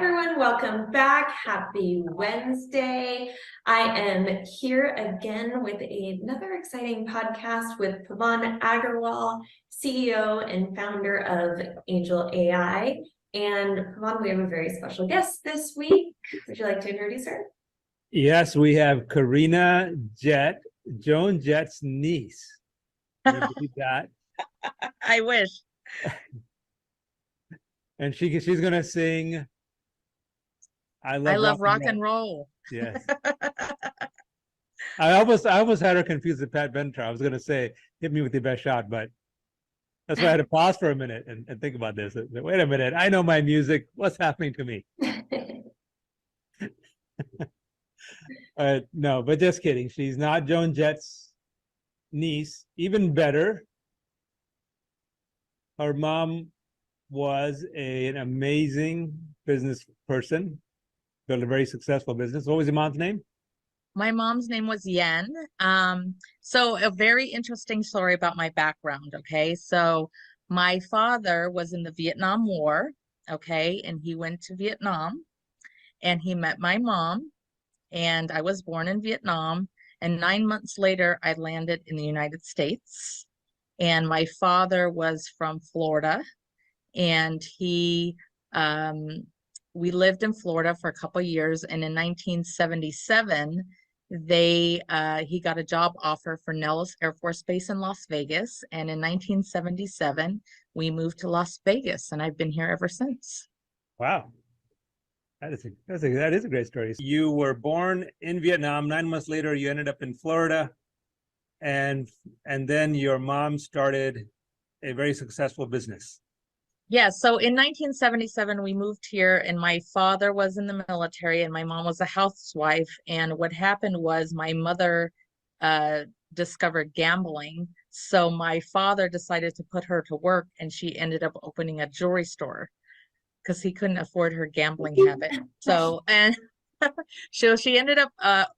everyone, welcome back. Happy Wednesday. I am here again with another exciting podcast with Pavan Agarwal, CEO and founder of AngelAi. And Pavan, we have a very special guest this week. Would you like to introduce her? Yes, we have Karina Jett, Joan Jett's niece. Can you believe that? I wish. And she's going to sing I love rock and roll. Yes. I almost had her confused with Pat Benatar. I was going to say, hit me with your best shot, but that's why I had to pause for a minute and think about this. Wait a minute. I know my music. What's happening to me? No, but just kidding. She's not Joan Jett's niece. Even better, her mom was an amazing business person, built a very successful business. What was your mom's name? My mom's name was Yen. So a very interesting story about my background, okay? So my father was in the Vietnam War, okay? And he went to Vietnam and he met my mom, and I was born in Vietnam. And 9 months later, I landed in the United States. And my father was from Florida, and we lived in Florida for a couple of years. And in 1977, he got a job offer for Nellis Air Force Base in Las Vegas. And in 1977, we moved to Las Vegas, and I've been here ever since. Wow. That is a great story. You were born in Vietnam. 9 months later, you ended up in Florida, and then your mom started a very successful business. Yeah, so in 1977, we moved here, and my father was in the military and my mom was a housewife. And what happened was my mother discovered gambling. So my father decided to put her to work, and she ended up opening a jewelry store because he couldn't afford her gambling habit. So, and so she ended up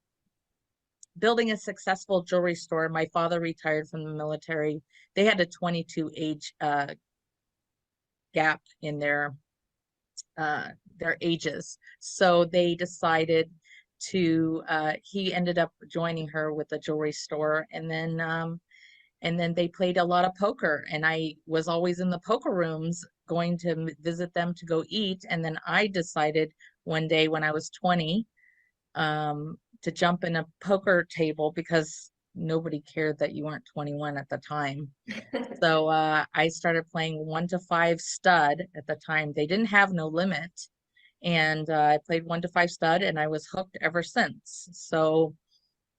building a successful jewelry store. My father retired from the military. They had a 22 age gap in their ages. So they decided to, he ended up joining her with a jewelry store. And then they played a lot of poker, and I was always in the poker rooms going to visit them to go eat. And then I decided one day when I was 20 to jump in a poker table because nobody cared that you weren't 21 at the time. So I started playing 1 to 5 stud at the time. They didn't have no limit. And I played 1 to 5 stud, and I was hooked ever since. So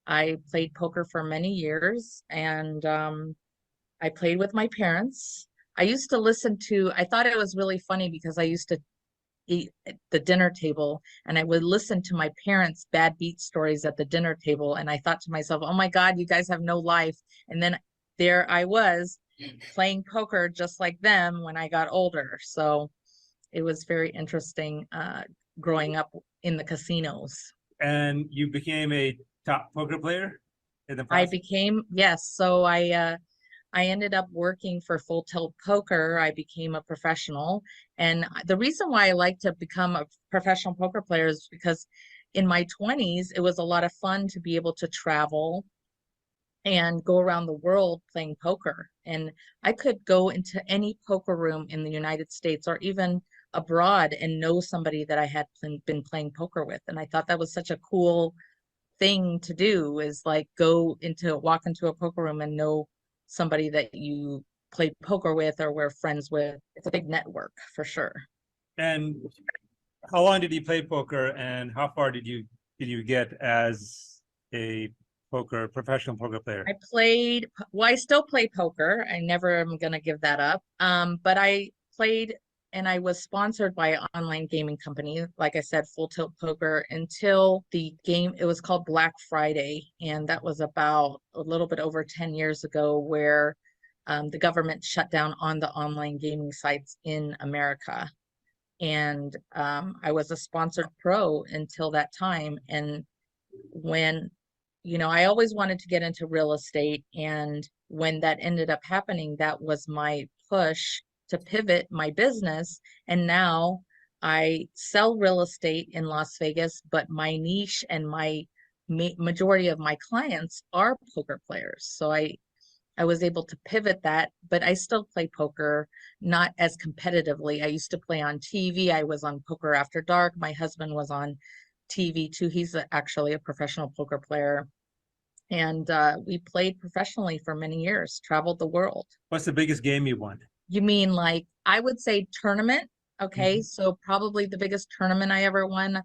I played poker for many years, and I played with my parents. I used to I thought it was really funny because I used to eat at the dinner table, and I would listen to my parents' bad beat stories at the dinner table. And I thought to myself, oh my God, you guys have no life. And then there I was playing poker just like them when I got older. So it was very interesting growing up in the casinos. And you became a top poker player in the process? Yes. So I ended up working for Full Tilt Poker. I became a professional. And the reason why I like to become a professional poker player is because in my 20s, it was a lot of fun to be able to travel and go around the world playing poker. And I could go into any poker room in the United States or even abroad and know somebody that I had been playing poker with. And I thought that was such a cool thing to do, is like walk into a poker room and know somebody that you play poker with or were friends with. It's a big network for sure. And how long did you play poker, and how far did you get as a professional poker player? I still play poker. I never am gonna give that up. But I played, and I was sponsored by an online gaming company, like I said, Full Tilt Poker, until it was called Black Friday. And that was about a little bit over 10 years ago, where the government shut down on the online gaming sites in America. And I was a sponsored pro until that time. And when, I always wanted to get into real estate. And when that ended up happening, that was my push to pivot my business. And now I sell real estate in Las Vegas, but my niche and my majority of my clients are poker players. So I was able to pivot that, but I still play poker, not as competitively. I used to play on TV. I was on Poker After Dark. My husband was on TV too. He's actually a professional poker player. And we played professionally for many years, traveled the world. What's the biggest game you won? You mean like, I would say tournament. Okay. Mhm. So probably the biggest tournament I ever won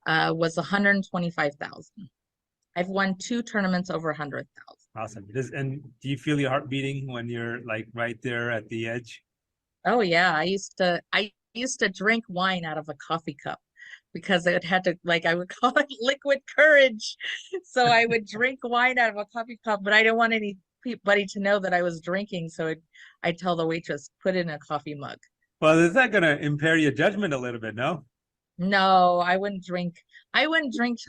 was 125,000. I've won 2 tournaments over 100,000. Awesome. And do you feel your heart beating when you're like right there at the edge? Oh yeah, I used to drink wine out of a coffee cup because it had to, like, I would call it liquid courage. So I would drink wine out of a coffee cup, but I didn't want anybody to know that I was drinking. So I'd tell the waitress, put it in a coffee mug. Well, is that going to impair your judgment a little bit? No? No, I wouldn't drink. I wouldn't drink.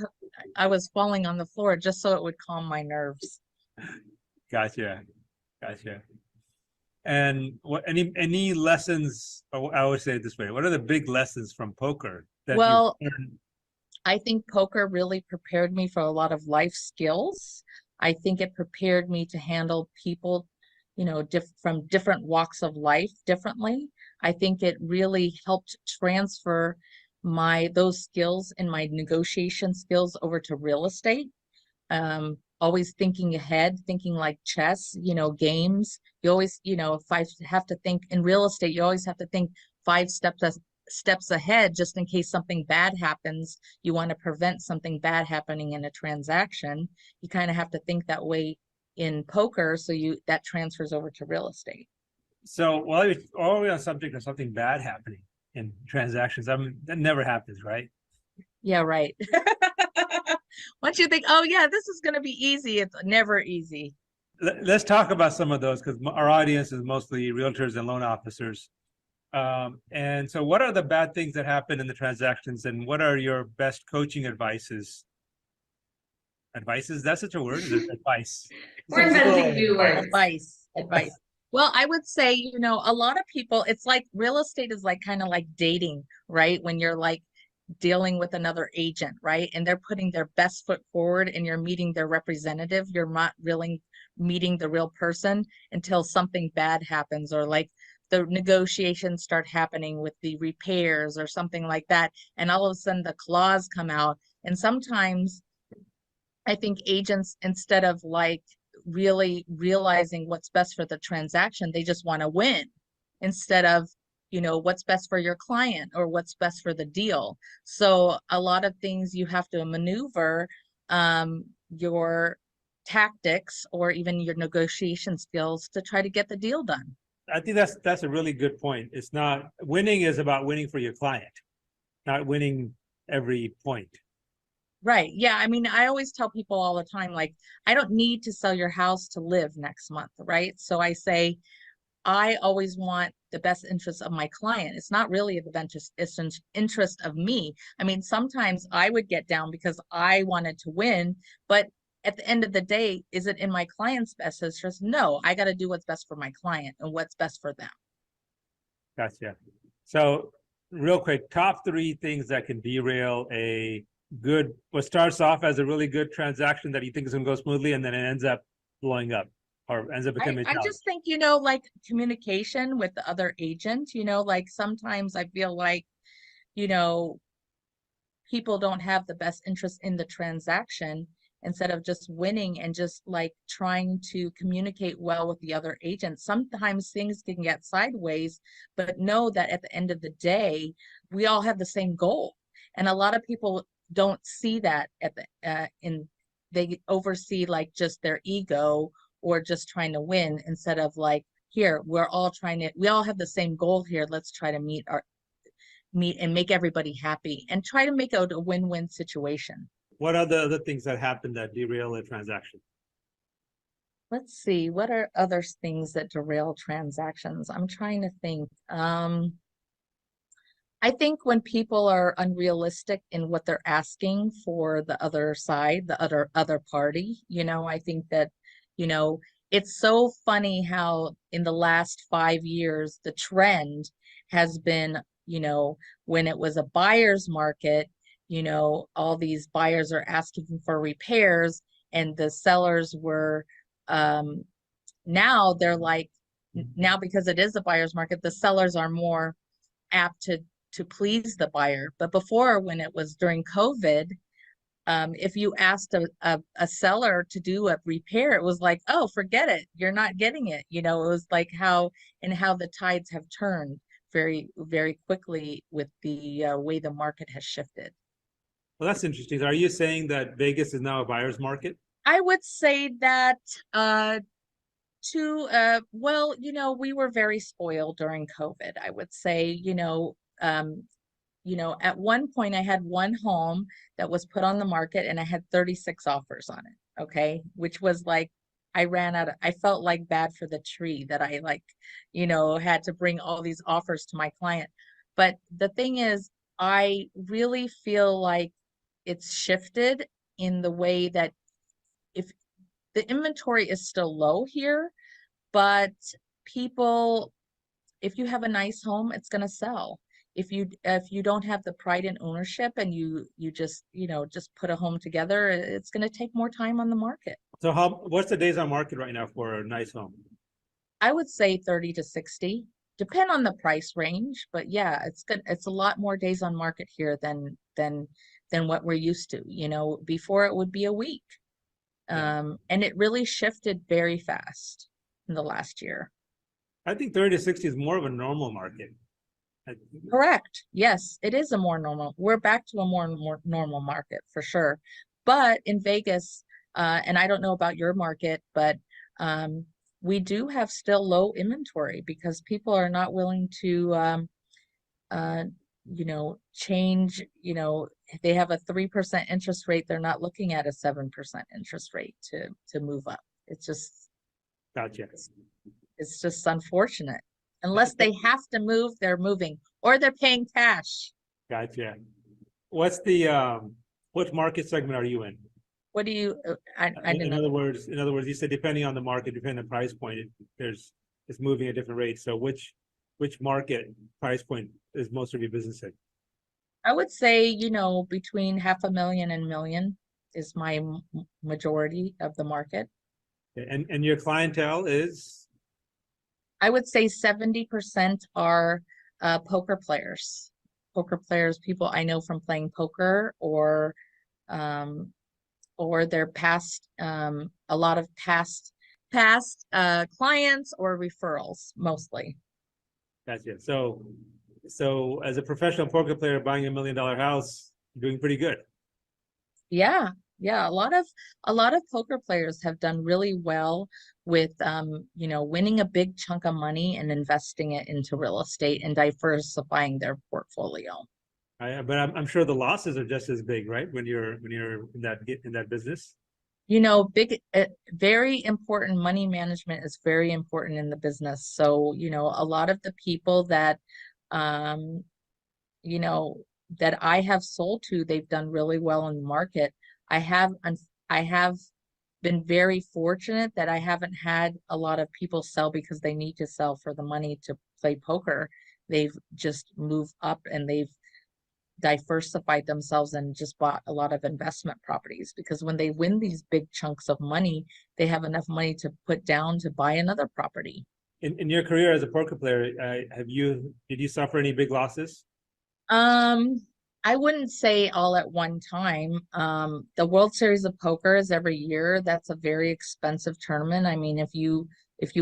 I was falling on the floor just so it would calm my nerves. Gotcha. Gotcha. And what any lessons, or I would say it this way, what are the big lessons from poker that Well, you learned? I think poker really prepared me for a lot of life skills. I think it prepared me to handle people, from different walks of life differently. I think it really helped transfer those skills and my negotiation skills over to real estate. Always thinking ahead, thinking like chess, games. You always, if I have to think in real estate, you always have to think 5 steps ahead just in case something bad happens. You want to prevent something bad happening in a transaction. You kind of have to think that way in poker, so that transfers over to real estate. So while you're already on subject of something bad happening in transactions, I mean, that never happens, right? Yeah, right. Once you think, oh yeah, this is going to be easy, it's never easy. Let's talk about some of those, because our audience is mostly realtors and loan officers. And so what are the bad things that happen in the transactions, and what are your best coaching advices? Advices, that's such a word, is it? Advice. We're inventing new words. Advice. Well, I would say, a lot of people, it's like real estate is like kind of like dating, right? When you're like dealing with another agent, right? And they're putting their best foot forward and you're meeting their representative. You're not really meeting the real person until something bad happens, or like the negotiations start happening with the repairs or something like that. And all of a sudden the clause come out. And sometimes I think agents, instead of like really realizing what's best for the transaction, they just want to win instead of, what's best for your client or what's best for the deal. So a lot of things you have to maneuver your tactics or even your negotiation skills to try to get the deal done. I think that's a really good point. It's not, winning is about winning for your client, not winning every point. Right. Yeah. I mean, I always tell people all the time, like, I don't need to sell your house to live next month. Right. So I say, I always want the best interest of my client. It's not really the best interest of me. I mean, sometimes I would get down because I wanted to win, but at the end of the day, is it in my client's best interest? No, I got to do what's best for my client and what's best for them. Gotcha. So real quick, top 3 things that can derail what starts off as a really good transaction that you think is going to go smoothly, and then it ends up blowing up or ends up becoming I just think, like communication with the other agent, like sometimes I feel like, people don't have the best interest in the transaction instead of just winning and just like trying to communicate well with the other agent. Sometimes things can get sideways, but know that at the end of the day, we all have the same goal. And a lot of people don't see that they oversee like just their ego or just trying to win instead of like, here, we all have the same goal here. Let's try to meet and make everybody happy and try to make it a win-win situation. What are the other things that happen that derail a transaction? Let's see, what are other things that derail transactions? I'm trying to think. I think when people are unrealistic in what they're asking for the other side, the other party, I think that, it's so funny how in the last 5 years, the trend has been, when it was a buyer's market, all these buyers are asking for repairs, and the sellers were, now they're like, now because it is a buyer's market, the sellers are more apt to please the buyer. But before, when it was during COVID, if you asked a seller to do a repair, it was like, oh, forget it, you're not getting it. It was like how the tides have turned very, very quickly with the way the market has shifted. Well, that's interesting. Are you saying that Vegas is now a buyer's market? I would say that well, we were very spoiled during COVID. I would say, at one point I had one home that was put on the market and I had 36 offers on it. Okay. Which was like, I felt like bad for the tree that I had to bring all these offers to my client. But the thing is, I really feel like it's shifted in the way that if the inventory is still low here, but people, if you have a nice home, it's going to sell. If you don't have the pride in ownership and you just put a home together, it's going to take more time on the market. So what's the days on market right now for a nice home? I would say 30 to 60, depend on the price range, but yeah, it's good. It's a lot more days on market here than what we're used to. Before it would be a week. And it really shifted very fast in the last year. I think 30 to 60 is more of a normal market. Correct. Yes, it is a more normal. We're back to a more normal market for sure. But in Vegas, and I don't know about your market, but we do have still low inventory because people are not willing to, change. They have a 3% interest rate. They're not looking at a 7% interest rate to move up. It's just, gotcha. It's just unfortunate. Unless they have to move, they're moving, or they're paying cash. Gotcha. What's the what market segment are you in? What do you? I didn't in know. other words, you said depending on the market, depending on the price point, it's moving at different rates. So which market price point is most of your business in? I would say between $500,000 and $1 million is my majority of the market. And your clientele is? I would say 70% are poker players. Poker players, people I know from playing poker, or their past, a lot of past clients or referrals, mostly. Gotcha. So as a professional poker player buying $1 million house, you're doing pretty good. Yeah. A lot of poker players have done really well with winning a big chunk of money and investing it into real estate and diversifying their portfolio. But I'm sure the losses are just as big, right? When you're in that business. Very important. Money management is very important in the business. So, a lot of the people that that I have sold to, they've done really well in the market. I have been very fortunate that I haven't had a lot of people sell because they need to sell for the money to play poker. They've just moved up and they've diversified themselves and just bought a lot of investment properties, because when they win these big chunks of money, they have enough money to put down to buy another property. In your career as a poker player, did you suffer any big losses? I wouldn't say all at one time. The World Series of Poker is every year. That's a very expensive tournament. I mean, if you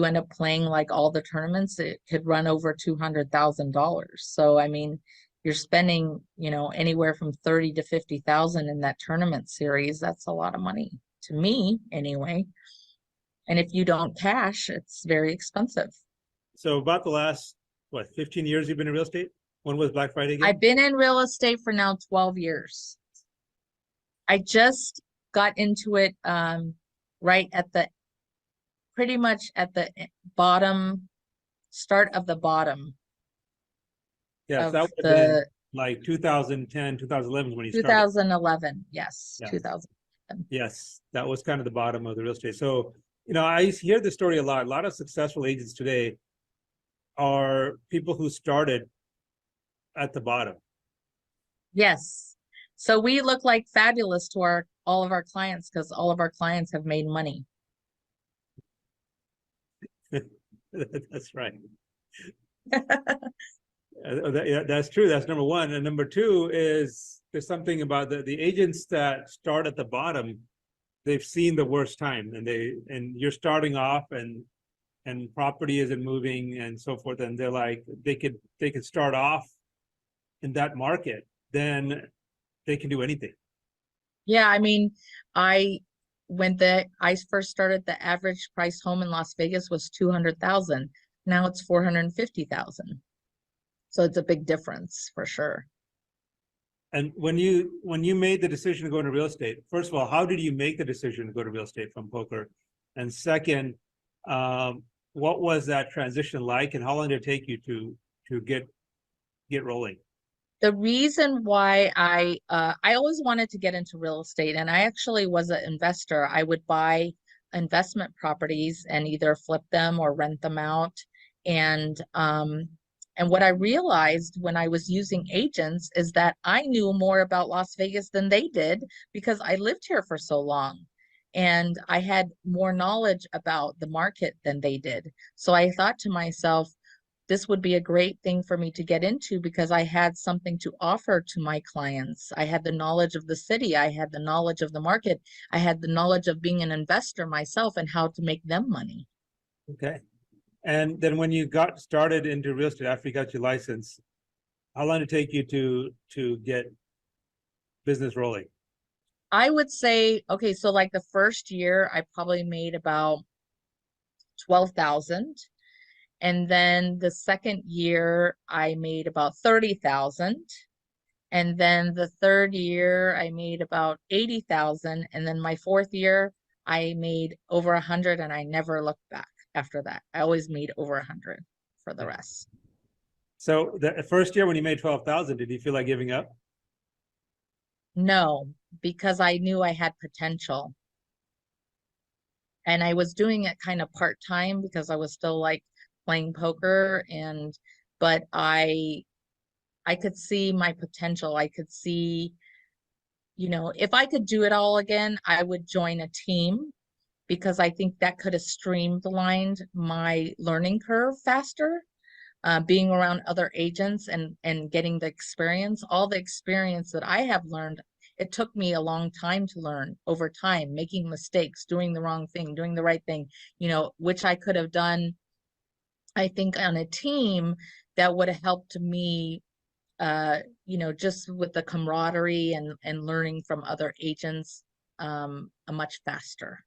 end up playing like all the tournaments, it could run over $200,000. So, I mean, you're spending, anywhere from 30 to 50,000 in that tournament series. That's a lot of money to me anyway. And if you don't cash, it's very expensive. So about the last, 15 years you've been in real estate? When was Black Friday again? I've been in real estate for now 12 years. I just got into it right at pretty much at the start of the bottom. Yes, that would have been like 2010, 2011 when you started. 2011, yes. 2011. Yes, that was kind of the bottom of the real estate. So, I hear this story a lot. A lot of successful agents today are people who started at the bottom. Yes. So we look like fabulous to all of our clients because all of our clients have made money. That's right. Yeah, that's true. That's number one. And number two is there's something about the agents that start at the bottom. They've seen the worst time, and you're starting off, and property isn't moving and so forth, and they're like they could start off in that market, then they can do anything. Yeah, I mean, when I first started, the average price home in Las Vegas was 200,000. Now it's 450,000. So it's a big difference for sure. And when you made the decision to go into real estate, first of all, how did you make the decision to go to real estate from poker? And second, what was that transition like, and how long did it take you to get rolling? The reason why I always wanted to get into real estate, and I actually was an investor. I would buy investment properties and either flip them or rent them out. And what I realized when I was using agents is that I knew more about Las Vegas than they did because I lived here for so long. And I had more knowledge about the market than they did. So I thought to myself, this would be a great thing for me to get into because I had something to offer to my clients. I had the knowledge of the city. I had the knowledge of the market. I had the knowledge of being an investor myself and how to make them money. Okay. And then when you got started into real estate after you got your license, how long did it take you to get business rolling? I would say, okay, so like the first year, I probably made about 12,000. And then the second year, I made about 30,000. And then the third year, I made about 80,000. And then my fourth year, I made over 100, and I never looked back after that. I always made over 100 for the rest. So the first year when you made 12,000, did you feel like giving up? No, because I knew I had potential. And I was doing it kind of part-time because I was still like playing poker, but I could see my potential. I could see, if I could do it all again, I would join a team because I think that could have streamlined my learning curve faster. Being around other agents and getting the experience, all the experience that I have learned, it took me a long time to learn over time, making mistakes, doing the wrong thing, doing the right thing, which I could have done, I think, on a team that would have helped me, just with the camaraderie and learning from other agents much faster.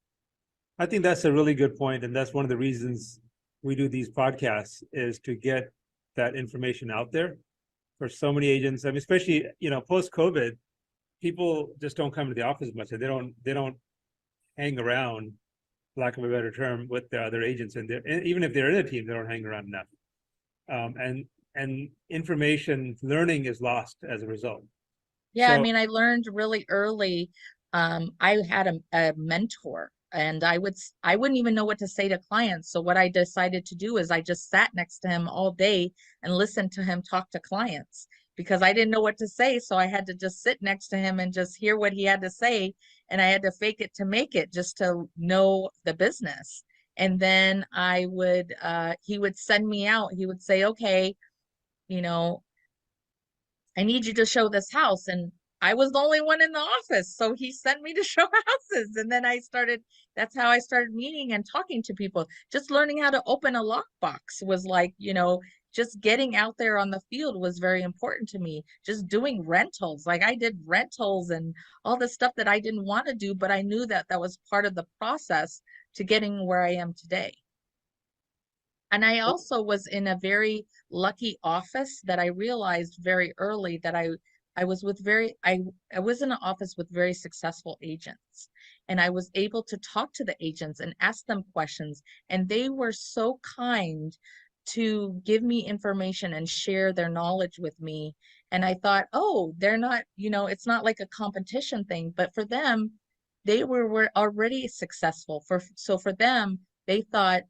I think that's a really good point, and that's one of the reasons we do these podcasts, is to get that information out there for so many agents. I mean, especially, post-COVID, people just don't come to the office much. They don't hang around, for lack of a better term, with the other agents. And even if they're in a team, they don't hang around enough. And information learning is lost as a result. Yeah, So, I mean, I learned really early. I had a mentor, and I wouldn't even know what to say to clients. So what I decided to do is I just sat next to him all day and listened to him talk to clients because I didn't know what to say. So I had to just sit next to him and just hear what he had to say. And I had to fake it to make it just to know the business. And then he would send me out. He would say, okay, I need you to show this house. And I was the only one in the office. So he sent me to show houses. And then that's how I started meeting and talking to people. Just learning how to open a lockbox was like, just getting out there on the field was very important to me. Just doing rentals. Like I did rentals and all the stuff that I didn't want to do, but I knew that that was part of the process to getting where I am today. And I also was in a very lucky office that I realized very early that I was in an office with very successful agents, and I was able to talk to the agents and ask them questions, and they were so kind to give me information and share their knowledge with me. And I thought, oh, they're not, it's not like a competition thing, but for them, they were already successful. So for them, they thought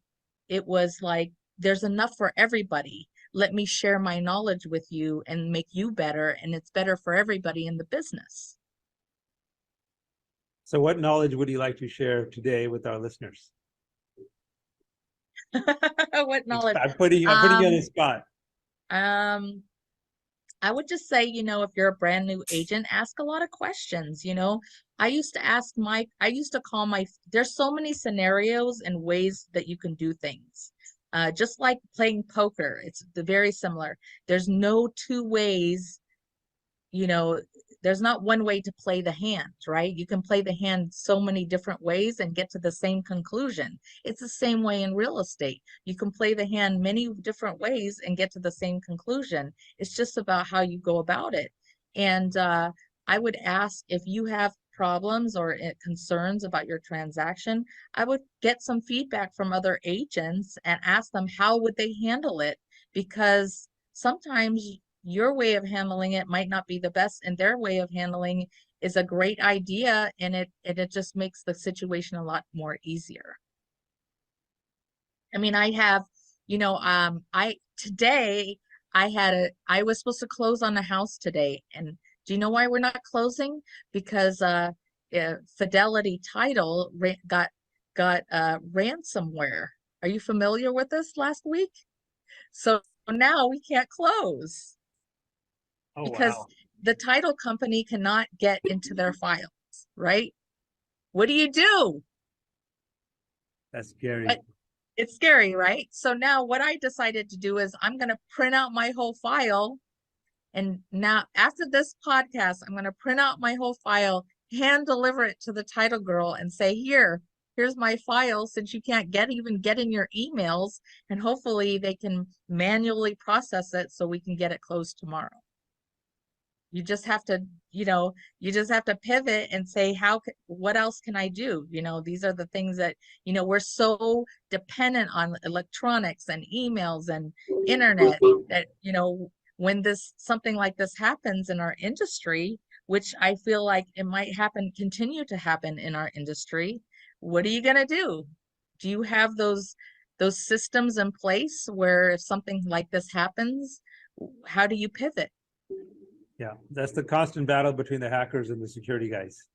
it was like there's enough for everybody. let me share my knowledge with you and make you better, and it's better for everybody in the business. So what knowledge would you like to share today with our listeners? What knowledge? I'm putting you on the spot. I would just say, if you're a brand new agent, ask a lot of questions. I used to call there's so many scenarios and ways that you can do things. Just like playing poker, it's very similar. There's no two ways, there's not one way to play the hand, right? You can play the hand so many different ways and get to the same conclusion. It's the same way in real estate. You can play the hand many different ways and get to the same conclusion. It's just about how you go about it. And I would ask, if you have problems or concerns about your transaction, I would get some feedback from other agents and ask them how would they handle it, because sometimes your way of handling it might not be the best, and their way of handling is a great idea, and it just makes the situation a lot more easier. I mean, I have, today I was supposed to close on a house today, and do you know why we're not closing? Because Fidelity Title got ransomware. Are you familiar with this last week? So now we can't close. Oh, because wow. the title company cannot get into their files, right? What do you do? That's scary. It's scary, right? So now what I decided to do is I'm going to print out my whole file. And now after this podcast, I'm going to print out my whole file, hand deliver it to the title girl and say, here's my file, since you can't even get in your emails, and hopefully they can manually process it so we can get it closed tomorrow. You just have to, pivot and say, what else can I do? These are the things that, we're so dependent on electronics and emails and internet that, when something like this happens in our industry, which I feel like it might continue to happen in our industry, what are you going to do? Do you have those systems in place where if something like this happens, how do you pivot? Yeah, that's the constant battle between the hackers and the security guys.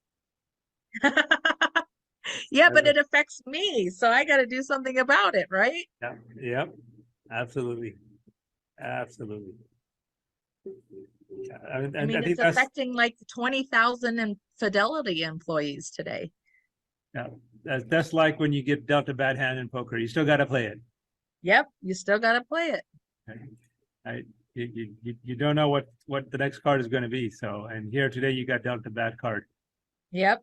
Yeah, but it affects me, so I got to do something about it, right? Yeah, yep, absolutely. Absolutely. Yeah, I mean, think it's affecting like 20,000 Fidelity employees today. Yeah, that's like when you get dealt a bad hand in poker, you still got to play it. Yep, you still got to play it. Right? You don't know what the next card is going to be. So, and here today you got dealt a bad card. Yep.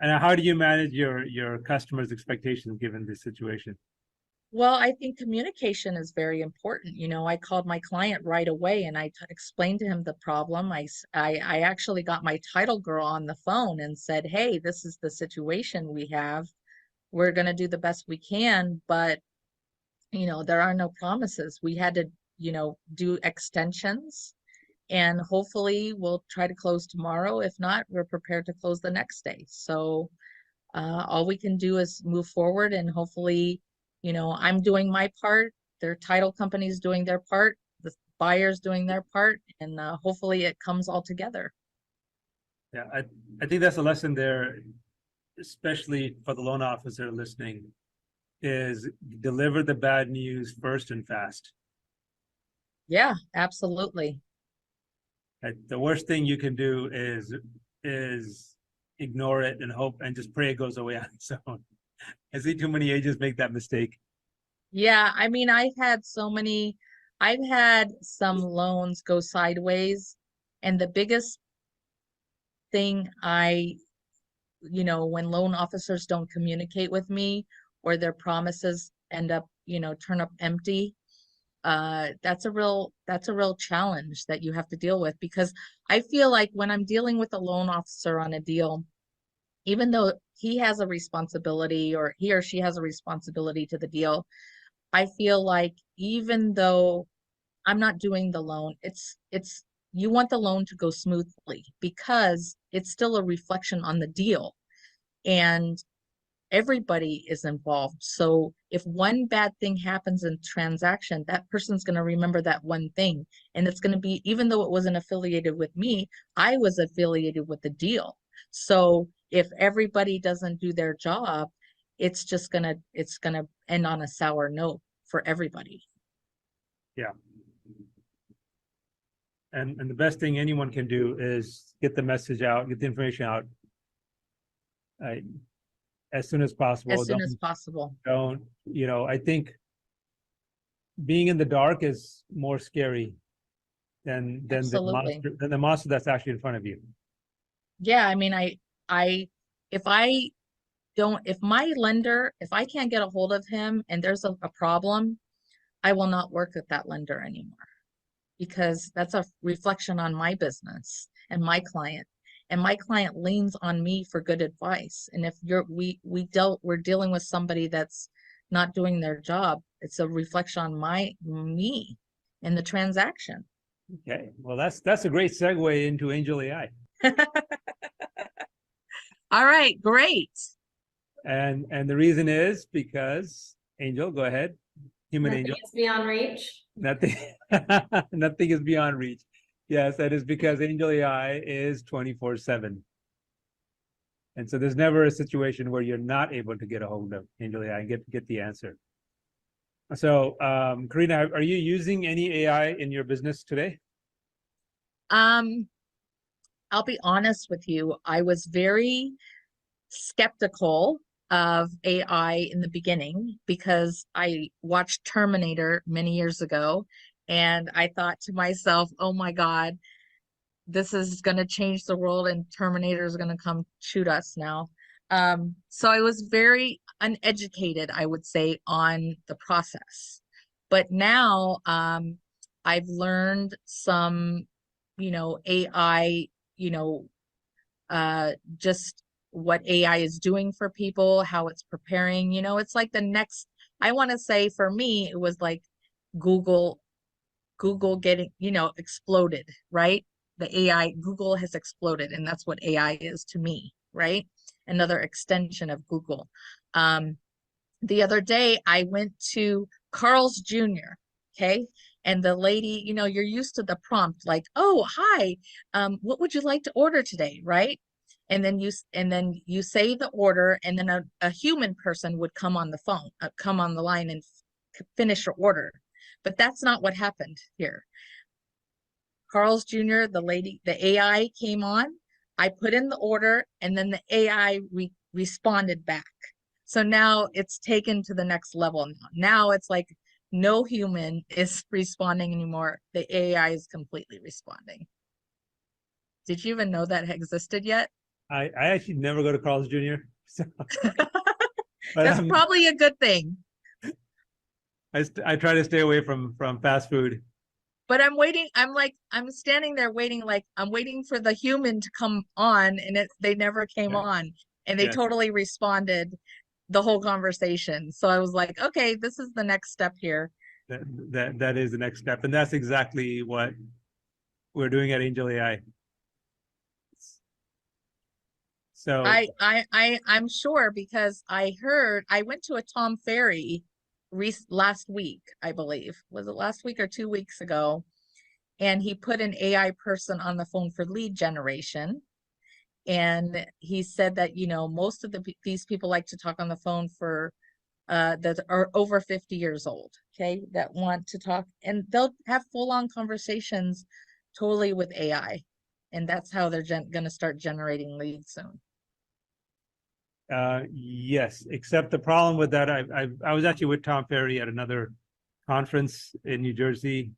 And how do you manage your customers' expectations given this situation? Well, I think communication is very important. I called my client right away and I explained to him the problem. I actually got my title girl on the phone and said, hey, this is the situation we have. We're going to do the best we can, but there are no promises. We had to, do extensions, and hopefully we'll try to close tomorrow. If not, we're prepared to close the next day. So all we can do is move forward, and hopefully, I'm doing my part, their title company's doing their part, the buyer's doing their part, and hopefully it comes all together. Yeah, I think that's a lesson there, especially for the loan officer listening, is deliver the bad news first and fast. Yeah, absolutely. The worst thing you can do is ignore it and hope and just pray it goes away on its own. I see too many agents make that mistake. Yeah, I mean, I've had some loans go sideways, and the biggest thing when loan officers don't communicate with me, or their promises end up, turn up empty, that's a real challenge that you have to deal with, because I feel like when I'm dealing with a loan officer on a deal, even though he has a responsibility, or he or she has a responsibility to the deal, I feel like even though I'm not doing the loan, it's you want the loan to go smoothly, because it's still a reflection on the deal. And everybody is involved. So if one bad thing happens in transaction, that person's going to remember that one thing. And it's going to be, even though it wasn't affiliated with me, I was affiliated with the deal. So if everybody doesn't do their job, it's gonna end on a sour note for everybody. Yeah. And the best thing anyone can do is get the message out, get the information out as soon as possible. As soon as possible. Don't, I think being in the dark is more scary than the monster that's actually in front of you. Yeah, I mean, if my lender, if I can't get a hold of him and there's a problem, I will not work with that lender anymore, because that's a reflection on my business and my client. And my client leans on me for good advice. And if we're dealing with somebody that's not doing their job, it's a reflection on me in the transaction. Okay, well, that's a great segue into AngelAi. All right, great. And the reason is because Angel, go ahead. Human Nothing angel. is beyond reach. Nothing, nothing is beyond reach. Yes, that is because AngelAi is 24/7. And so there's never a situation where you're not able to get a hold of AngelAi and get the answer. So, Karina, are you using any AI in your business today? I'll be honest with you. I was very skeptical of AI in the beginning because I watched Terminator many years ago, and I thought to myself, oh my God, this is going to change the world and Terminator is going to come shoot us now. So I was very uneducated, I would say, on the process. But now I've learned some, AI, just what AI is doing for people, how it's preparing, it's like the next, I want to say for me, it was like Google getting, exploded, right? The AI, Google has exploded, and that's what AI is to me, right? Another extension of Google. The other day I went to Carl's Jr., okay? And the lady, you're used to the prompt, like, oh, hi, what would you like to order today, right? And then you say the order, and then a human person would come on the phone, come on the line and finish your order. But that's not what happened here. Carl's Jr., the AI came on, I put in the order, and then the AI responded back. So now it's taken to the next level. Now it's like no human is responding anymore. The AI is completely responding. Did you even know that existed yet? I actually never go to Carl's Jr. So, that's probably a good thing. I try to stay away from fast food. But I'm waiting. I'm standing there waiting, like I'm waiting for the human to come on, and they never came on, and they totally responded the whole conversation. So I was like, okay, this is the next step here. That is the next step, and that's exactly what we're doing at AngelAi. So I'm sure, because I went to a Tom Ferry last week, I believe. Was it last week or 2 weeks ago? And he put an AI person on the phone for lead generation. And he said that, most of these people like to talk on the phone for that are over 50 years old, okay, that want to talk, and they'll have full-on conversations totally with AI. And that's how they're going to start generating leads soon. Yes, except the problem with that, I was actually with Tom Ferry at another conference in New Jersey,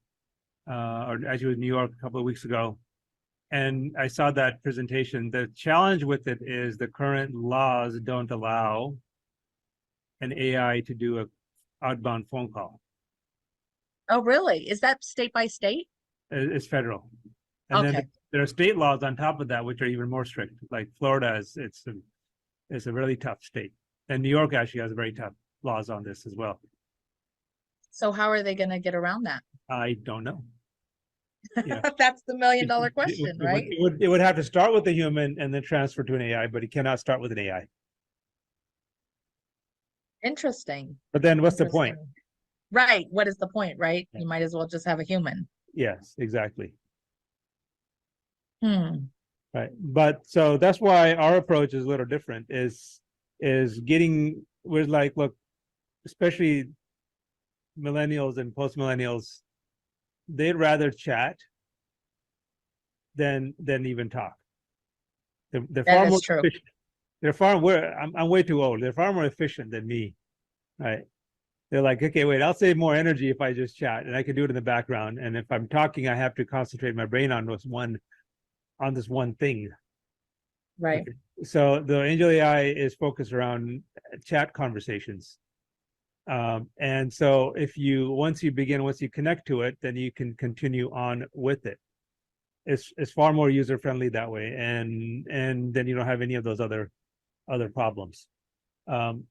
or actually with New York a couple of weeks ago, and I saw that presentation. The challenge with it is the current laws don't allow an AI to do a outbound phone call. Oh, really? Is that state by state? It's federal, and okay. Then there are state laws on top of that which are even more strict. Like Florida it's a really tough state, and New York actually has very tough laws on this as well. So how are they going to get around that? I don't know. That's the $1 million question, right? It would have to start with a human and then transfer to an AI, but it cannot start with an AI. Interesting. But then what's the point? Interesting. Right. What is the point, right? Yeah. You might as well just have a human. Yes, exactly. Hmm. Right. But so that's why our approach is a little different, is getting, we're like, look, especially millennials and post millennials, they'd rather chat than even talk. They're That far is more true. efficient. I'm way too old. They're far more efficient than me. Right. They're like, okay, wait, I'll save more energy if I just chat, and I can do it in the background. And if I'm talking, I have to concentrate my brain on this one thing. Right. Okay. So the AngelAi is focused around chat conversations. And so once you connect to it, then you can continue on with it. It's far more user friendly that way, and then you don't have any of those other problems. And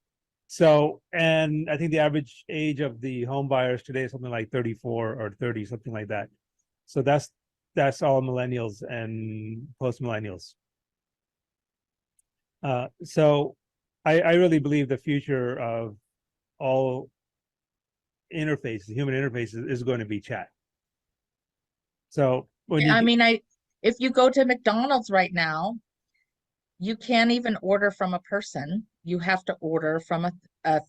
I think the average age of the home buyers today is something like 34 or 30, something like that. So that's all millennials and post millennials. So I really believe the future of all interfaces, human interfaces, is going to be chat. So if you go to McDonald's right now, you can't even order from a person. You have to order from a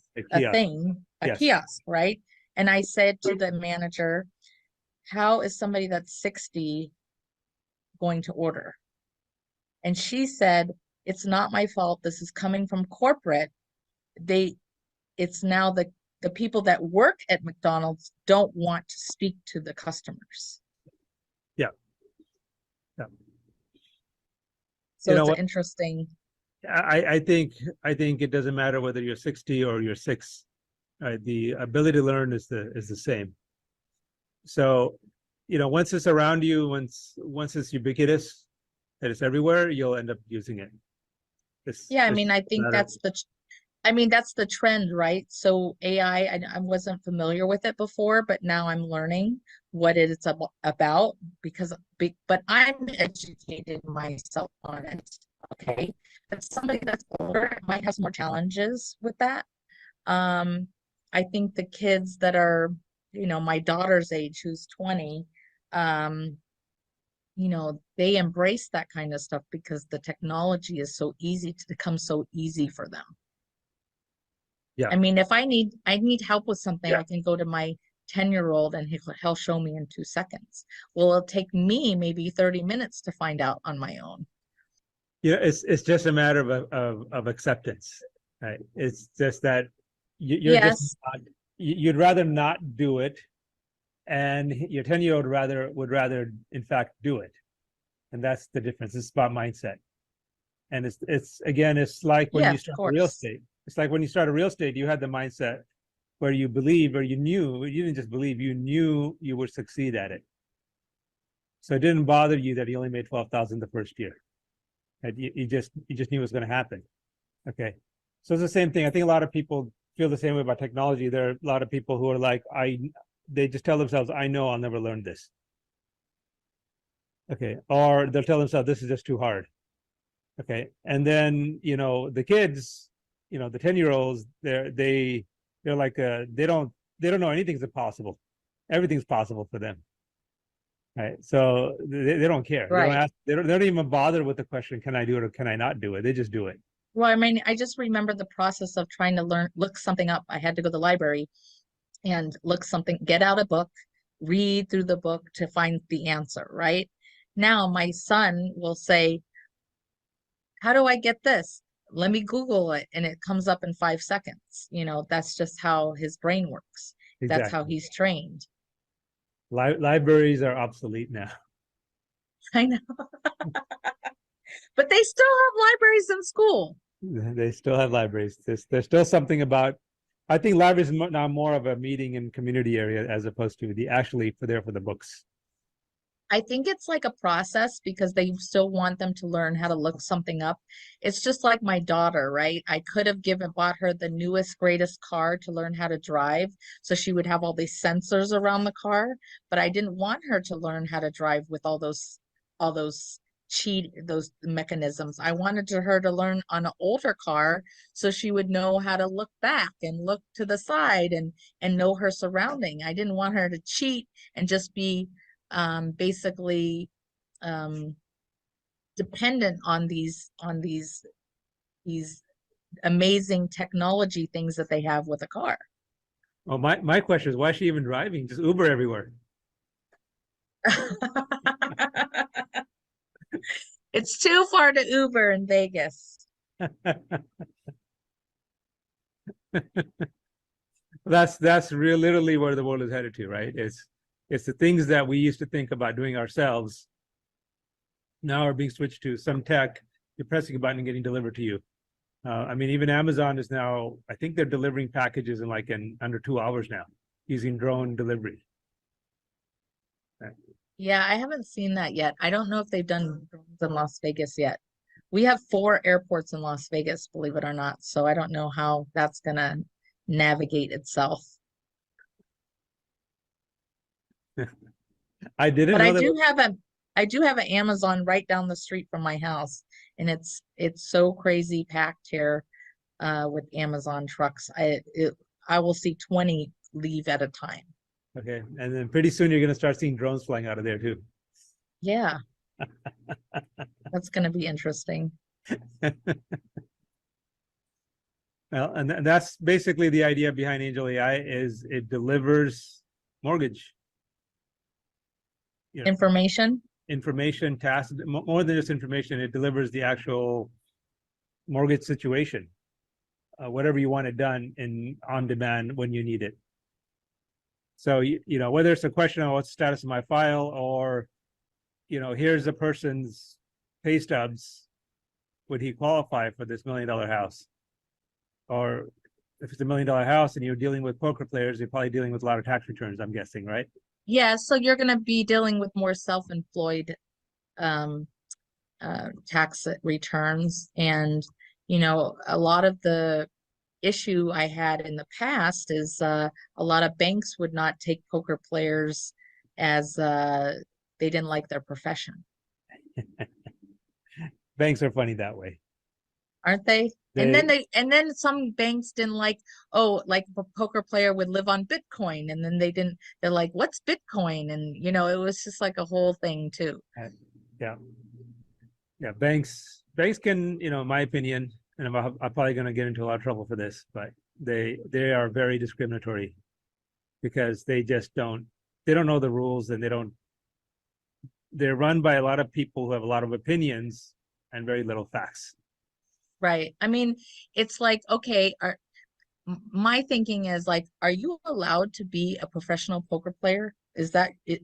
kiosk, right? And I said to the manager, how is somebody that's 60 going to order? And she said, it's not my fault. This is coming from corporate. It's now the people that work at McDonald's don't want to speak to the customers. Yeah. Yeah. So it's interesting. I think it doesn't matter whether you're 60 or you're 6. Right? The ability to learn is the same. So, once it's around you, once it's ubiquitous, that it's everywhere, you'll end up using it. I think that's the trend, right? So AI, I wasn't familiar with it before, but now I'm learning what it's about but I'm educated myself on it. Okay. But somebody that's older might have some more challenges with that. I think the kids that are, my daughter's age, who's 20, they embrace that kind of stuff because the technology is so easy to become so easy for them. Yeah. I mean, if I need help with something, I can go to my 10-year-old and he'll show me in 2 seconds. Well, it'll take me maybe 30 minutes to find out on my own. It's just a matter of acceptance, right? It's just that you'd rather not do it, and your 10-year-old would rather in fact do it, and that's the difference. It's about mindset, and it's like when you start real estate. It's like when you start a real estate, you had the mindset where you believe, or you didn't just believe, you knew you would succeed at it. So it didn't bother you that you only made 12,000 the first year. And you just knew it was going to happen. Okay. So it's the same thing. I think a lot of people feel the same way about technology. There are a lot of people who are like, they just tell themselves, I know I'll never learn this. Okay. Or they'll tell themselves, this is just too hard. Okay. And then, the kids, the 10-year-olds, they're like, they don't know anything's impossible. Everything's possible for them. Right. So they don't care. Right. They don't even bother with the question, can I do it or can I not do it? They just do it. Well, I mean, I just remember the process of trying to look something up. I had to go to the library and get out a book, read through the book to find the answer, right? Now my son will say, how do I get this? Let me Google it. And it comes up in 5 seconds. That's just how his brain works. Exactly. That's how he's trained. Libraries are obsolete now. I know. But they still have libraries in school. They still have libraries. There's still something about, I think libraries are now more of a meeting and community area as opposed to for the books. I think it's like a process because they still want them to learn how to look something up. It's just like my daughter, right? I could have bought her the newest, greatest car to learn how to drive, so she would have all these sensors around the car, but I didn't want her to learn how to drive with all those cheat those mechanisms. I wanted her to learn on an older car so she would know how to look back and look to the side and know her surrounding. I didn't want her to cheat and just be basically dependent on these amazing technology things that they have with a car. Well, my question is, why is she even driving? Just Uber everywhere. It's too far to Uber in Vegas. That's literally where the world is headed to, right? It's the things that we used to think about doing ourselves now are being switched to some tech. You're pressing a button and getting delivered to you. I mean, even Amazon is now, I think they're delivering packages in under 2 hours now using drone delivery. Yeah, I haven't seen that yet. I don't know if they've done drones in Las Vegas yet. We have 4 airports in Las Vegas, believe it or not. So I don't know how that's gonna navigate itself. I didn't But know I do have an Amazon right down the street from my house, and it's so crazy packed here with Amazon trucks. I will see 20 leave at a time. Okay, and then pretty soon you're going to start seeing drones flying out of there too. Yeah. That's going to be interesting. Well, and that's basically the idea behind AngelAi is it delivers mortgage Information. tasks, more than just information. It delivers the actual mortgage situation, whatever you want it done on demand when you need it. So whether it's a question of what's the status of my file, or here's a person's pay stubs, would he qualify for this $1 million house? Or if it's $1 million house and you're dealing with poker players, you're probably dealing with a lot of tax returns, I'm guessing, right? Yeah, so you're going to be dealing with more self-employed tax returns. And, a lot of the issue I had in the past is a lot of banks would not take poker players as they didn't like their profession. Banks are funny that way, aren't they? And then some banks didn't like, like a poker player would live on Bitcoin, and then they're like, what's Bitcoin? And it was just like a whole thing too. Yeah. Banks can, in my opinion, and I'm probably going to get into a lot of trouble for this, but they are very discriminatory because they don't know the rules, and they're run by a lot of people who have a lot of opinions and very little facts. Right. I mean, it's like, okay, my thinking is like, are you allowed to be a professional poker player?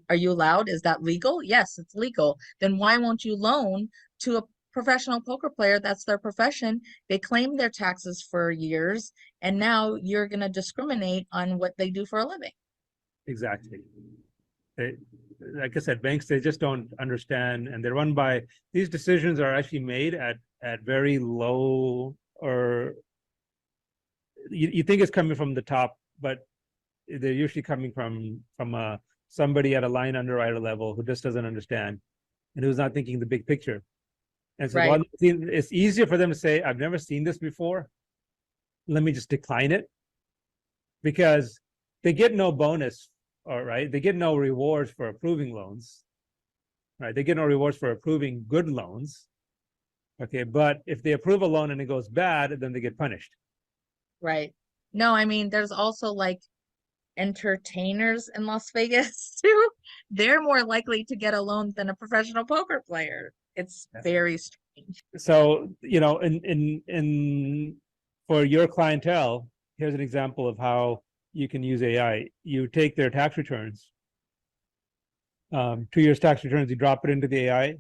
Are you allowed? Is that legal? Yes, it's legal. Then why won't you loan to a professional poker player? That's their profession. They claim their taxes for years, and now you're going to discriminate on what they do for a living. Exactly. Like I said, banks, they just don't understand, and they're run by, these decisions are actually made at very low, or you think it's coming from the top, but they're usually coming from somebody at a line underwriter level who just doesn't understand and who's not thinking the big picture. And so Right. it's easier for them to say, I've never seen this before, let me just decline it, because they get no bonus, right? They get no rewards for approving loans, right? They get no rewards for approving good loans. Okay, but if they approve a loan and it goes bad, then they get punished. Right. No, I mean, there's also like entertainers in Las Vegas too. They're more likely to get a loan than a professional poker player. It's very strange. So, in for your clientele, here's an example of how you can use AI. You take their tax returns, 2 years tax returns, you drop it into the AI,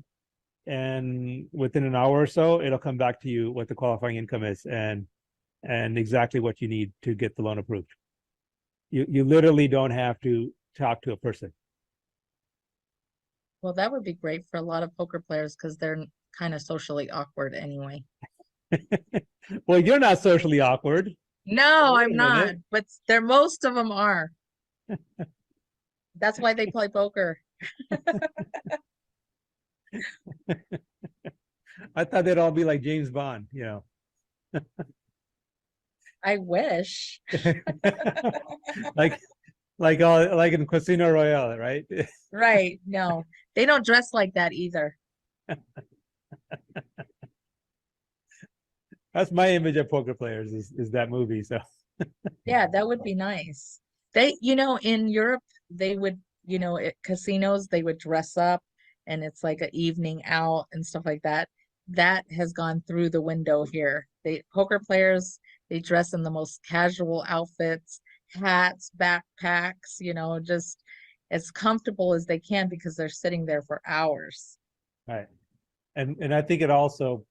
and within an hour or so, it'll come back to you what the qualifying income is and exactly what you need to get the loan approved. You literally don't have to talk to a person. Well, that would be great for a lot of poker players because they're kind of socially awkward anyway. Well, you're not socially awkward. No, I'm not, but most of them are. That's why they play poker. I thought they'd all be like James Bond, you know. I wish. like like in Casino Royale, right? Right. No, they don't dress like that either. That's my image of poker players is that movie. So Yeah, that would be nice. They, in Europe, they would, at casinos, they would dress up and it's like an evening out and stuff like that. That has gone through the window here. Poker players, they dress in the most casual outfits, hats, backpacks, just as comfortable as they can because they're sitting there for hours. right. And I think it also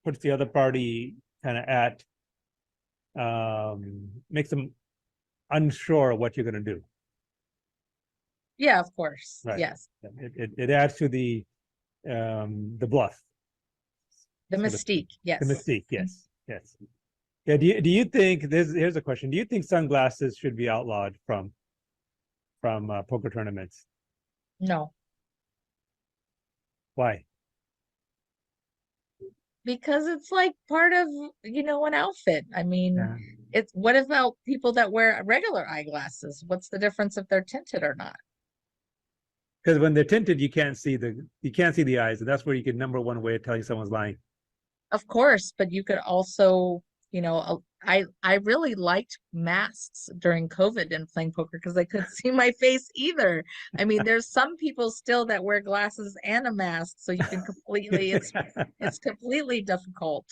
puts the other party kind of at makes them unsure of what you're going to do. Yeah, of course. Right. Yes. It adds to the bluff. The mystique. Yes. The mystique, yes. Yes. Yeah, do you think here's a question. Do you think sunglasses should be outlawed from poker tournaments? No. Why? Because it's like part of, an outfit. I mean, Yeah. what about people that wear regular eyeglasses? What's the difference if they're tinted or not? Because when they're tinted, you can't see the eyes, and that's where you can number one way of telling someone's lying. Of course, but you could also, I really liked masks during COVID and playing poker because I couldn't see my face either. I mean, there's some people still that wear glasses and a mask, so you can completely, it's completely difficult.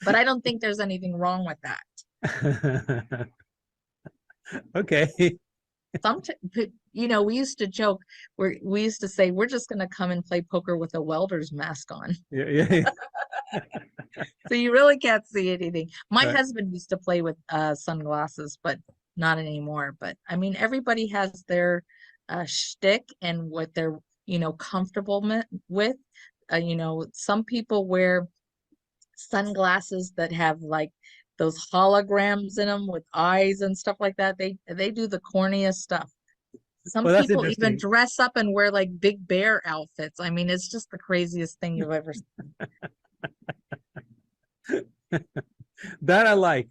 But I don't think there's anything wrong with that. Okay. We used to joke, we used to say, we're just going to come and play poker with a welder's mask on. Yeah. So you really can't see anything. My Right. husband used to play with sunglasses, but not anymore. But I mean, everybody has their shtick and what they're, comfortable with. Some people wear sunglasses that have like those holograms in them with eyes and stuff like that. They do the corniest stuff. Some Well, that's people even interesting. dress up and wear like big bear outfits. I mean, it's just the craziest thing you've ever seen. That I like,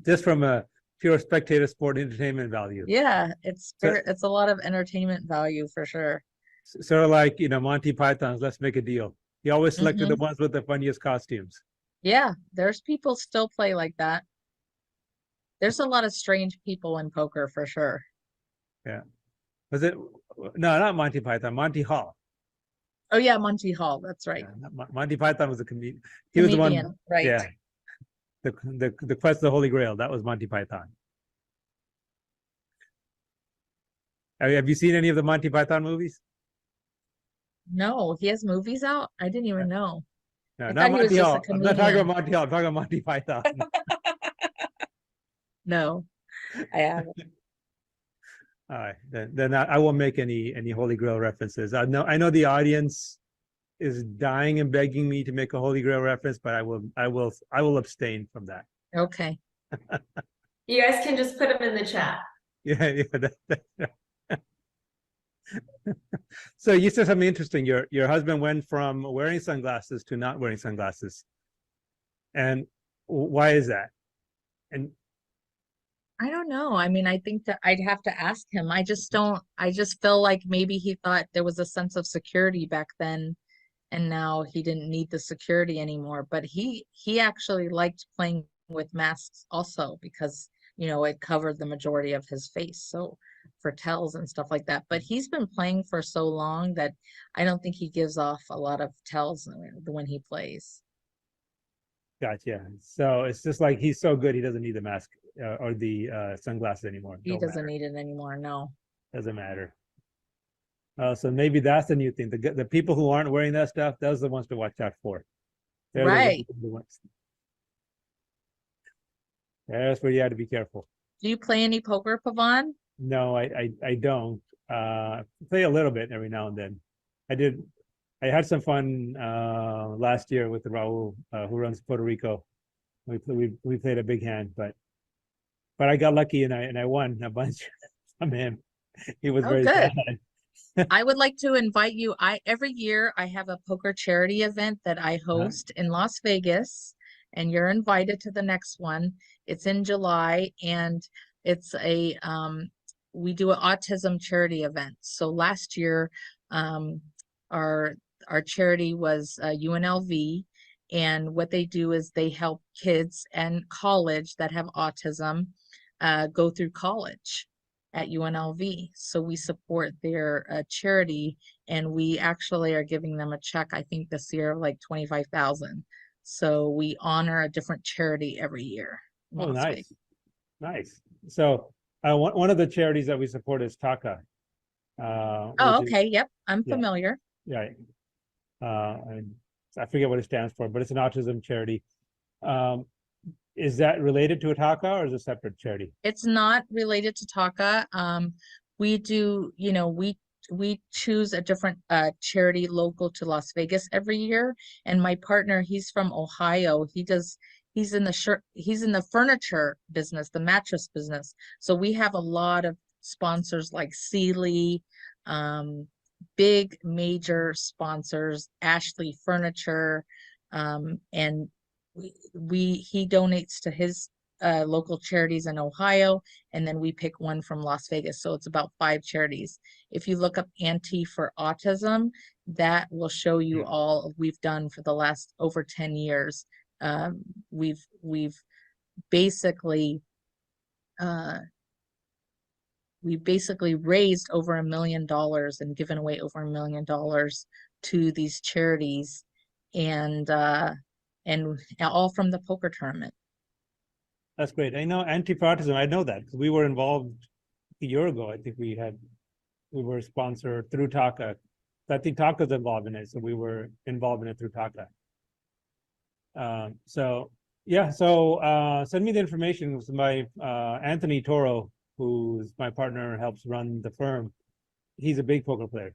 just from a pure spectator sport entertainment value. Yeah, it's So- a lot of entertainment value for sure. Sort of like, Monty Python's Let's Make a Deal. He always selected the Mhm. ones with the funniest costumes. Yeah, there's people still play like that. There's a lot of strange people in poker for sure. Was it? No, not Monty Python. Monty Hall. Oh yeah, Monty Hall, that's right. Yeah, Monty Python was a comedian. He was the one. Comedian, right. Yeah. The quest of the Holy Grail. That was Monty Python. Have you seen any of the Monty Python movies? No, he has movies out? I didn't even know. No, I not thought he was Monty just a Hall. I'm not talking comedian. about Monty Hall. I'm talking about Monty Python. No, I haven't. All right, then I won't make any Holy Grail references. I know the audience is dying and begging me to make a Holy Grail reference, but I will abstain from that. Okay. You guys can just put them in the chat. Yeah. So you said something interesting. Your husband went from wearing sunglasses to not wearing sunglasses, and why is that? And I don't know. I mean, I think that I'd have to ask him. I just feel like maybe he thought there was a sense of security back then, and now he didn't need the security anymore. But he actually liked playing with masks also because, it covered the majority of his face. So for tells and stuff like that. But he's been playing for so long that I don't think he gives off a lot of tells when he plays. gotcha. So it's just like he's so good, he doesn't need the mask or the sunglasses anymore. He doesn't need it anymore. No. Doesn't matter. So maybe that's the new thing. The people who aren't wearing that stuff, those are the ones to watch out for. They're Right. the ones. That's where you have to be careful. Do you play any poker, Pavan? No, I don't. Play a little bit every now and then. I had some fun last year with Raul, who runs Puerto Rico. We played a big hand, but I got lucky and I won a bunch from him. He was Oh, very good. sad. I would like to invite you. Every year I have a poker charity event that I host in Las Vegas, and you're invited to the next one. It's in July, and it's we do an autism charity event. So last year, our charity was UNLV, and what they do is they help kids and college that have autism go through college at UNLV. So we support their charity, and we actually are giving them a check, I think this year, of like 25,000. So we honor a different charity every year. Oh, nice. Nice. So one of the charities that we support is TACA. Oh, okay. Yep. I'm familiar. Yeah. And I forget what it stands for, but it's an autism charity. Is that related to Ataka, or is it a separate charity? It's not related to TACA. We do, we choose a different charity local to Las Vegas every year. And my partner, he's from Ohio. He's in the furniture business, the mattress business. So we have a lot of sponsors like Sealy, big major sponsors, Ashley Furniture, and he donates to his local charities in Ohio, and then we pick one from Las Vegas. So it's about 5 charities. If you look up Anti for Autism, that will show you all we've done for the last over 10 years. We've basically raised over $1 million and given away over $1 million to these charities, and all from the poker tournament. That's great. I know anti-autism. I know that because we were involved a year ago. I think we were sponsored through TACA. I think TACA's involved in it, so we were involved in it through TACA. So send me the information. My Anthony Toro, who's my partner, helps run the firm. He's a big poker player.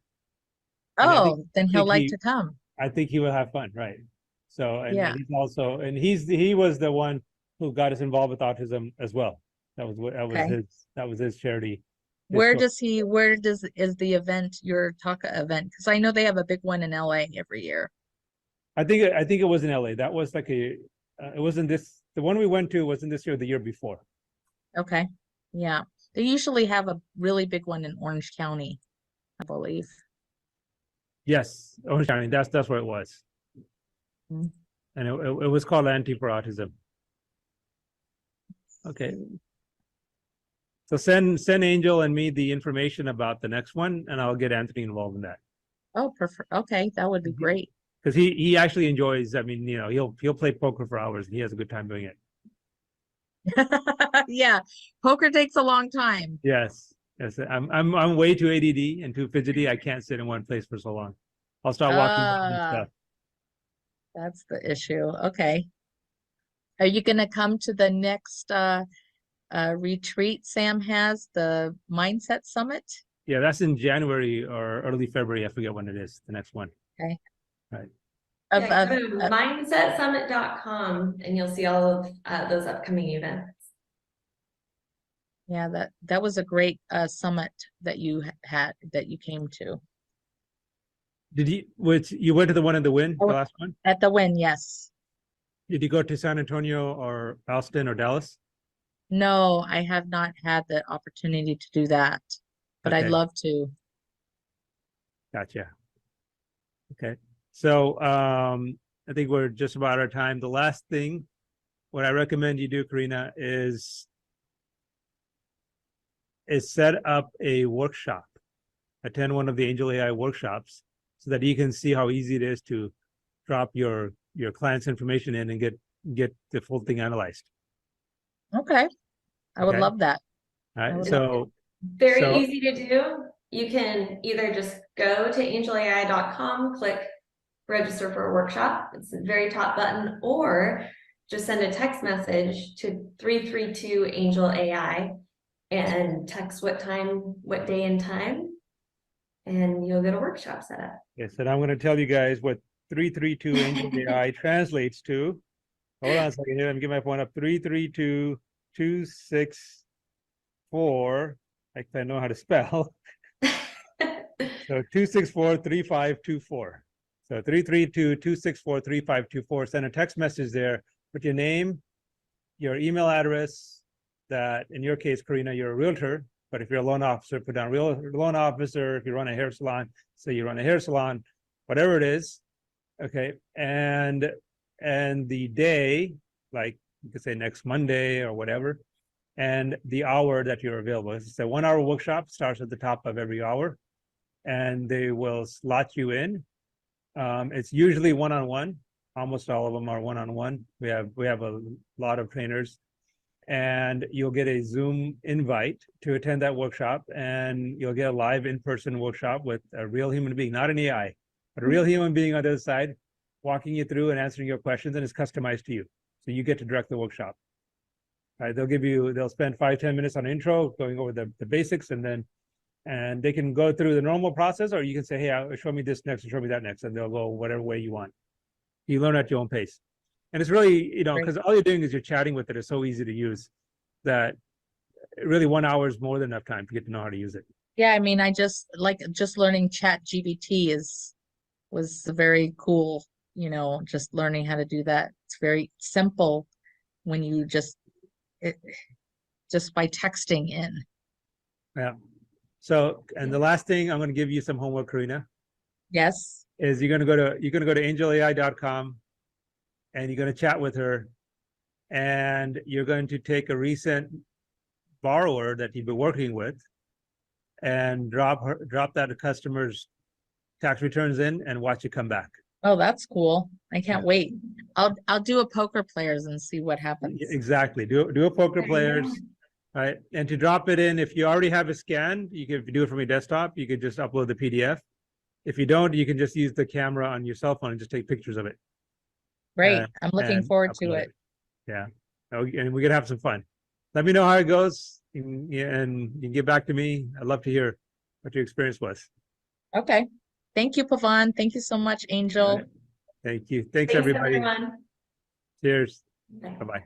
Oh, then he'll like to come. I think he will have fun, right? So, and Yeah. he's also, and he was the one who got us involved with autism as well. That was his charity. Where is the event, your TACA event? Because I know they have a big one in LA every year. I think it was in LA. That was like it wasn't this, the one we went to wasn't this year, the year before. Okay. Yeah. They usually have a really big one in Orange County, I believe. Yes, Orange County. That's where it was. Mm-hmm. And it was called Anti for Autism. Okay. So send Angel and me the information about the next one, and I'll get Anthony involved in that. Oh, perfect. Okay, that would be great. Because he actually enjoys. I mean, he'll play poker for hours, and he has a good time doing it. Yeah, poker takes a long time. Yes. I'm way too ADD and too fidgety. I can't sit in one place for so long. I'll start walking around and stuff. That's the issue. Okay. Are you going to come to the next retreat Sam has, the Mindset Summit? Yeah, that's in January or early February. I forget when it is, the next one. Okay. Right. Go to mindsetsummit.com and you'll see all of those upcoming events. Yeah, that was a great summit that you came to. You went to the one in the Wynn, the last one? At the Wynn, yes. Did you go to San Antonio or Austin or Dallas? No, I have not had the opportunity to do that, but Okay. I'd love to. Gotcha. Okay. So I think we're just about out of time. The last thing, what I recommend you do, Karina, is set up a workshop. Attend one of the AngelAi workshops so that you can see how easy it is to drop your client's information in and get the full thing analyzed. Okay. I would love that. All right. So very easy to do. You can either just go to angelai.com, click register for a workshop. It's the very top button, or just send a text message to 332 AngelAi and text what day and time, and you'll get a workshop set up. Yes, and I'm going to tell you guys what 332 AngelAi translates to. Hold on a second here. Let me get my phone up. 332-264. I know how to spell. So 264-3524. So 332-264-3524. Send a text message there. Put your name, your email address. That in your case, Karina, you're a realtor. But if you're a loan officer, put down loan officer. If you run a hair salon, say you run a hair salon, whatever it is. Okay, and the day, like you could say next Monday or whatever, and the hour that you're available. It's a 1 hour workshop, starts at the top of every hour, and they will slot you in. It's usually one-on-one. Almost all of them are one-on-one. We have a lot of trainers, and you'll get a Zoom invite to attend that workshop, and you'll get a live in-person workshop with a real human being, not an AI, but a real human being on the other side, walking you through and answering your questions, and it's customized to you. So you get to direct the workshop. Right? They'll spend 5-10 minutes on intro, going over the basics, and they can go through the normal process, or you can say, hey, show me this next, or show me that next, and they'll go whatever way you want. You learn at your own pace. And it's really, because all you're doing is you're chatting with it. It's so easy to use that really 1 hour is more than enough time to get to know how to use it. Yeah, I mean, I just learning Chat GBT was very cool, just learning how to do that. It's very simple when you just by texting in. Yeah. So, and the last thing, I'm going to give you some homework, Karina. Yes. Is you're going to go to angelai.com, and you're going to chat with her, and you're going to take a recent borrower that you've been working with and drop that customer's tax returns in and watch it come back. Oh, that's cool. I can't wait. I'll do a poker players and see what happens. Exactly. Do a poker players, right? And to drop it in, if you already have a scan, you can do it from your desktop. You could just upload the PDF. If you don't, you can just use the camera on your cell phone and just take pictures of it. Great. I'm looking forward to it. Yeah. And we could have some fun. Let me know how it goes, and you can get back to me. I'd love to hear what your experience was. Okay. Thank you, Pavan. Thank you so much, Angel. Right. Thank you. Thanks everybody. Everyone. Cheers. Bye. Bye-bye.